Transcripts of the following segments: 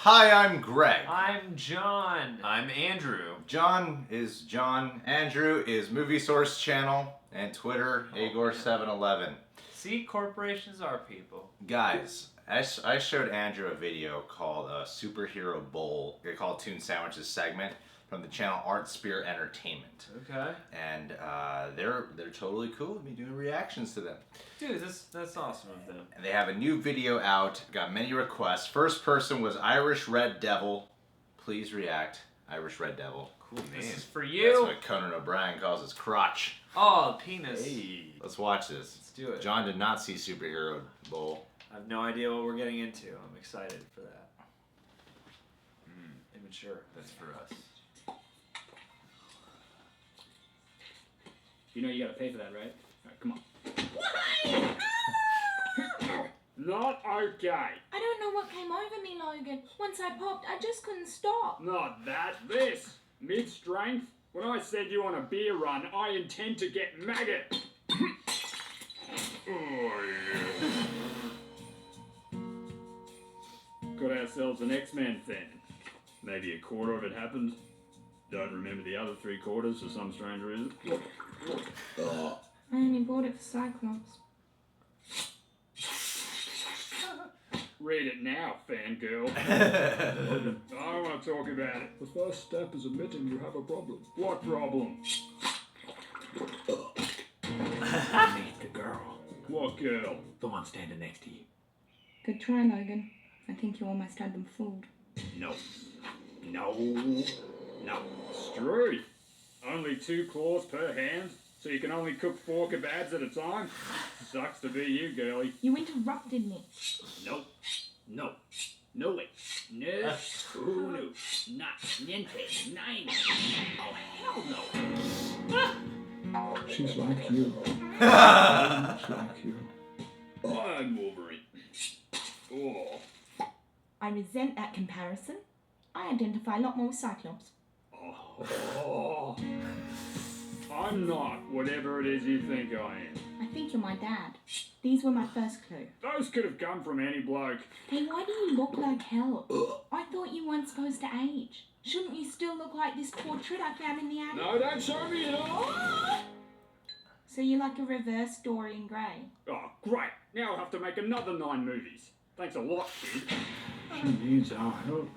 Hi, I'm Greg. I'm John. I'm Andrew. John is John. Andrew is Movie Source Channel and Twitter, Agor711. See, corporations are people. Guys, I showed Andrew a video called Superhero Bowl. They call Toon Sandwiches segment from the channel Artspear Entertainment. Okay. And they're totally cool with me doing reactions to them. Dude, that's awesome of them. And they have a new video out. Got many requests. First person was Irish Red Devil. Please react. Irish Red Devil. Cool name. This is for you. That's what Conan O'Brien calls his crotch. Oh, penis. Hey. Let's watch this. Let's do it. John did not see Superhero Bowl. I have no idea what we're getting into. I'm excited for that. Immature. That's for us. You know you gotta pay for that, right? Alright, come on. Not okay. I don't know what came over me, Logan. Once I popped, I just couldn't stop. Not that. This. Mid-strength. When I said you on a beer run, I intend to get maggot. Oh, yeah. Got ourselves an X-Men fan. Maybe a quarter of it happened. Don't remember the other 3/4 for some strange reason. I only bought it for Cyclops. Read it now, fangirl. I don't want to talk about it. The first step is admitting you have a problem. What problem? Meet the girl. What girl? The one standing next to you. Good try, Logan. I think you almost had them fooled. No. No. No. Straight. Only 2 claws per hand, so you can only cook 4 kebabs at a time? Sucks to be you, girlie. You interrupted me. No. No. No way. No. Oh, no. Not. Niente. Nine. Oh, hell no. She's like you. Very much like you. I'm Wolverine. Oh. I resent that comparison. I identify a lot more with Cyclops. Oh. I'm not whatever it is you think I am. I think you're my dad. These were my first clue. Those could have come from any bloke. Hey, why do you look like hell? I thought you weren't supposed to age. Shouldn't you still look like this portrait I found in the attic? No, don't show me it. So you're like a reverse Dorian Gray. Oh, great. Now I'll have to make another 9 movies. Thanks a lot, kid. She needs our help.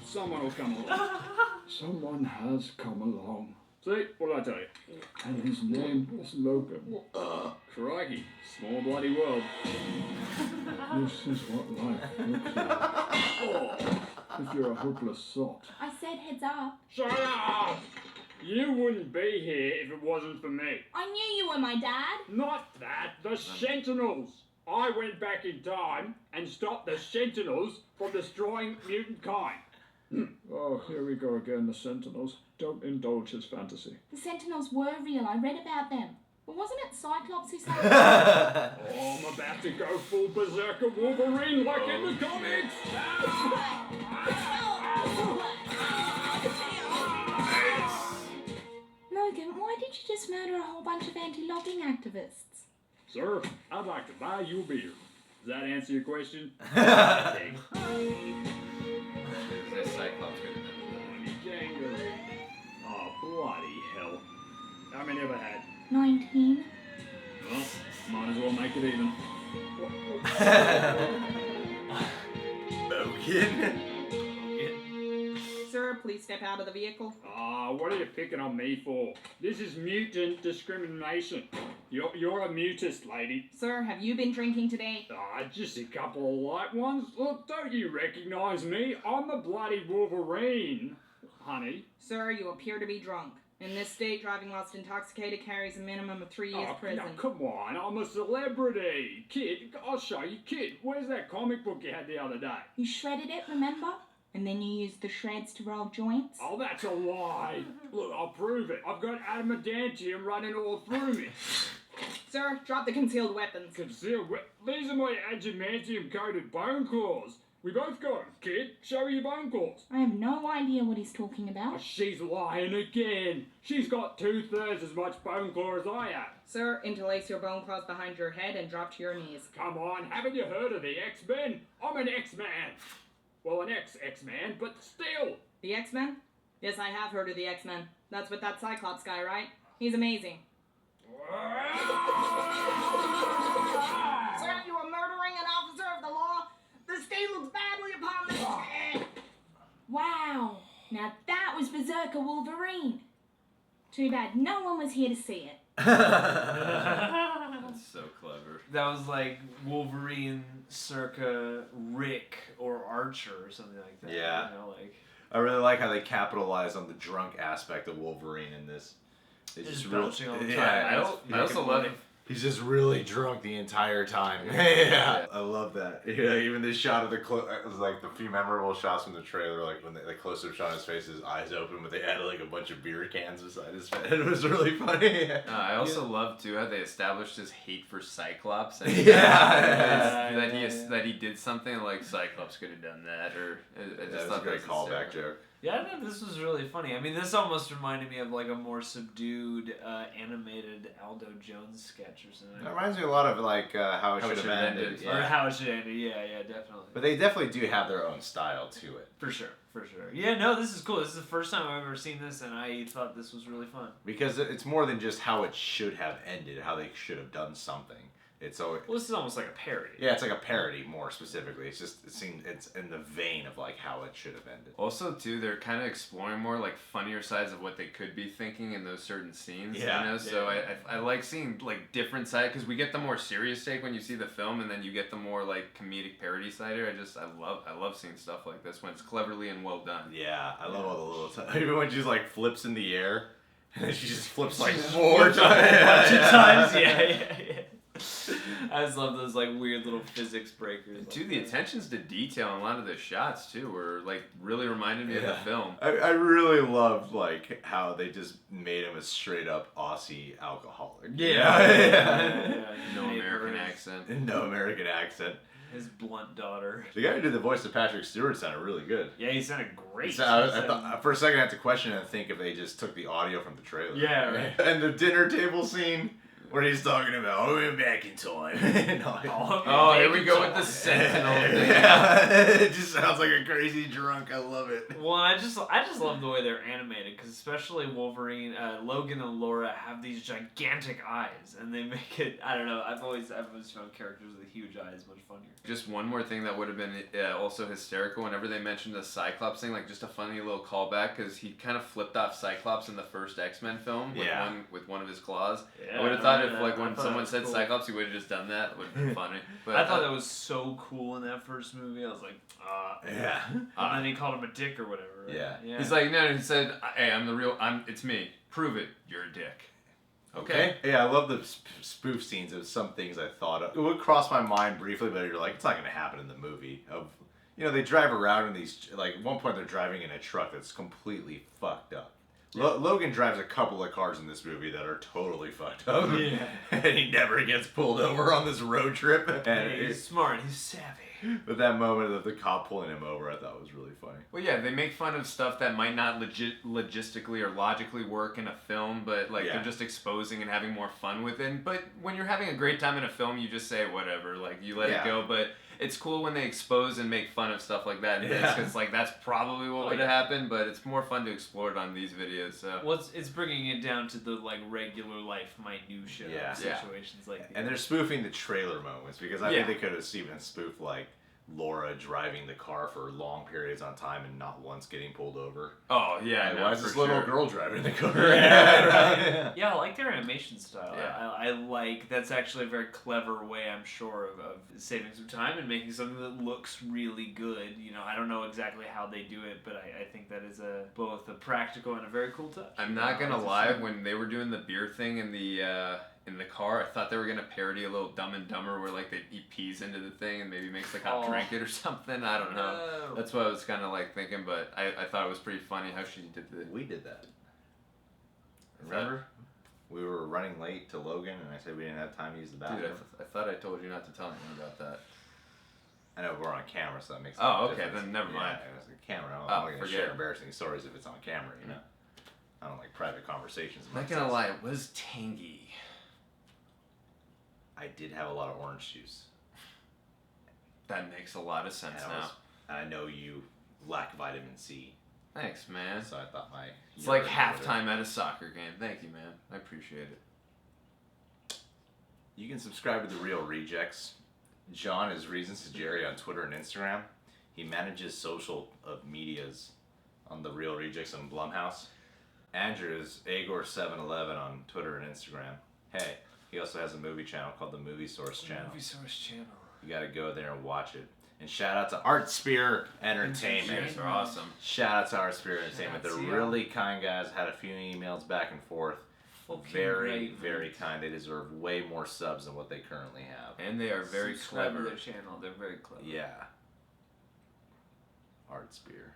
Someone will come along. Someone has come along. See, what did I tell you? And his name is Logan. Crikey, small bloody world. This is what life looks like. If you're a hopeless sot. I said heads up. Shut up! You wouldn't be here if it wasn't for me. I knew you were my dad. Not that, the Sentinels. I went back in time and stopped the Sentinels from destroying mutant kind. Oh, here we go again, the Sentinels. Don't indulge his fantasy. The Sentinels were real. I read about them. But wasn't it Cyclops who said Oh, I'm about to go full berserker Wolverine like in the comics. Logan, why did you just murder a whole bunch of anti-logging activists? Sir, I'd like to buy you a beer. Does that answer your question? Cyclops could have Oh, bloody hell. How many have I had? 19. Well, might as well make it even. Logan. Sir, please step out of the vehicle. What are you picking on me for? This is mutant discrimination. You're a mutist, lady. Sir, have you been drinking today? Just a couple of light ones. Look, don't you recognize me? I'm the bloody Wolverine, honey. Sir, you appear to be drunk. In this state, driving whilst intoxicated carries a minimum of 3 years prison. No, come on, I'm a celebrity. Kid, I'll show you. Kid, where's that comic book you had the other day? You shredded it, remember? And then you used the shreds to roll joints? Oh, that's a lie. Look, I'll prove it. I've got adamantium running all through me. Sir, drop the concealed weapons. These are my adamantium-coated bone claws. We both got 'em, kid. Show me your bone claws. I have no idea what he's talking about. She's lying again. She's got 2/3 as much bone claw as I have. Sir, interlace your bone claws behind your head and drop to your knees. Come on, haven't you heard of the X-Men? I'm an X-Man. Well, an X-Man, but still. The X-Men? Yes, I have heard of the X-Men. That's with that Cyclops guy, right? He's amazing. Sir, you are murdering an officer of the law. The state looks badly upon this. Wow. Now that was Berserker Wolverine. Too bad no one was here to see it. That's so clever. That was like Wolverine circa Rick or Archer or something like that. Yeah. You know, like I really like how they capitalize on the drunk aspect of Wolverine in this. They just really- belching all the time. Yeah, I also love it. He's just really drunk the entire time. Yeah, I love that. Yeah, even this shot of the it was like the few memorable shots from the trailer, like when they close-up shot on his face, his eyes open, but they had like a bunch of beer cans beside his face. It was really funny. I also love too how they established his hate for Cyclops. And that he did something like Cyclops could have done that, or I just That was thought a great that was callback hysterical. joke. Yeah, I think this was really funny. I mean, this almost reminded me of like a more subdued, animated Aldo Jones sketch or something. It reminds me a lot of like how it should have ended. Or Yeah. how it should end. Yeah, definitely. But they definitely do have their own style to it. For sure. Yeah, no, this is cool. This is the first time I've ever seen this, and I thought this was really fun. Because it's more than just how it should have ended, how they should have done something. It's always, Well, this is almost like a parody. yeah, it's like a parody more specifically. It's just it's in the vein of like how it should have ended. Also, too, they're kind of exploring more like funnier sides of what they could be thinking in those certain scenes. Yeah. You know, so I like seeing like different side because we get the more serious take when you see the film, and then you get the more like comedic parody side here. I love seeing stuff like this when it's cleverly and well done. Yeah, I love all the little times. Even when she's like flips in the air, and then she just flips like 4 times. Bunch of times, yeah. I just love those like weird little physics breakers. Too, the attentions to detail in a lot of the shots too were like really reminded me of the film. I really loved like how they just made him a straight up Aussie alcoholic. Yeah. No American accent. No American accent. His blunt daughter. The guy who did the voice of Patrick Stewart sounded really good. Yeah, he sounded great. So I thought, for a second I had to question and think if they just took the audio from the trailer. Yeah, right. And the dinner table scene where he's talking about, oh, we're back in time. Oh, here we go with the Sentinel thing. Yeah, it just sounds like a crazy drunk. I love it. Well, I just love the way they're animated, because especially Wolverine, Logan and Laura have these gigantic eyes, and they make it. I don't know. I've always found characters with huge eyes much funnier. Just one more thing that would have been also hysterical whenever they mentioned the Cyclops thing, like just a funny little callback, because he kind of flipped off Cyclops in the first X-Men film with one of his claws. Yeah, I would have thought if I like when thought someone that was said cool. Cyclops, he would have just done that. It would have been funny. But I thought that was so cool in that first movie. I was like, Yeah. And then he called him a dick or whatever. Right? Yeah. He's like, no, he said, hey, it's me. Prove it. You're a dick. Okay. Yeah, I love the spoof scenes. It was some things I thought of. It would cross my mind briefly, but you're like, it's not going to happen in the movie. They drive around in these, like, at one point they're driving in a truck that's completely fucked up. Logan drives a couple of cars in this movie that are totally fucked up. Yeah. And he never gets pulled over on this road trip. And He's smart. He's savvy. but that moment of the cop pulling him over, I thought was really funny. Well, yeah, they make fun of stuff that might not logistically or logically work in a film, but like they're just exposing and having more fun with it. But when you're having a great time in a film, you just say whatever, like you let it go. But it's cool when they expose and make fun of stuff like that in this, because like that's probably what would have happened. But it's more fun to explore it on these videos. So. Well, it's bringing it down to the like regular life minutia of situations like these. And they're spoofing the trailer moments, because I think they could have even spoofed like Laura driving the car for long periods on time and not once getting pulled over. Oh yeah, why is this little girl driving the car? Yeah, I like their animation style. Yeah. I like that's actually a very clever way, I'm sure, of saving some time and making something that looks really good. I don't know exactly how they do it, but I think that is both a practical and a very cool touch. I'm not gonna lie, when they were doing the beer thing in the car, I thought they were gonna parody a little Dumb and Dumber where like he pees into the thing and maybe makes the cop drink it or something. I don't know. No. That's what I was kind of like thinking, but I thought it was pretty funny how she did the. We did that. Remember? We were running late to Logan, and I said we didn't have time to use the bathroom. Dude, I thought I told you not to tell anyone about that. I know we're on camera, so that makes Oh, okay, difference. then never mind. Yeah, it's a camera. I'm Oh, not going to forget share it. embarrassing stories if it's on camera, I don't like private conversations. I'm not gonna lie, it was tangy. I did have a lot of orange juice. That makes a lot of sense And now. I know you lack vitamin C, Thanks, man. so I thought my. It's like urine halftime at a soccer game. Thank you, man. I appreciate it. You can subscribe to The Real Rejects. John is Reasons to Jerry on Twitter and Instagram. He manages social medias on The Real Rejects on Blumhouse. Andrew is Agor711 on Twitter and Instagram. Hey, he also has a movie channel called the Movie Source Channel. Movie Source Channel. You gotta go there and watch it. And shout out to Artspear Entertainment. They're awesome. Shout out to Artspear Entertainment. They're Shout out to really kind guys. Had a few emails back and forth. Fucking Very, great, very man. kind. They deserve way more subs than what they currently have. And they are very Subscribe to clever. their channel. They're very clever. Yeah. Artspear.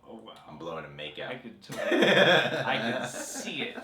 Oh wow. I'm blowing a I makeout. could totally. I could see it.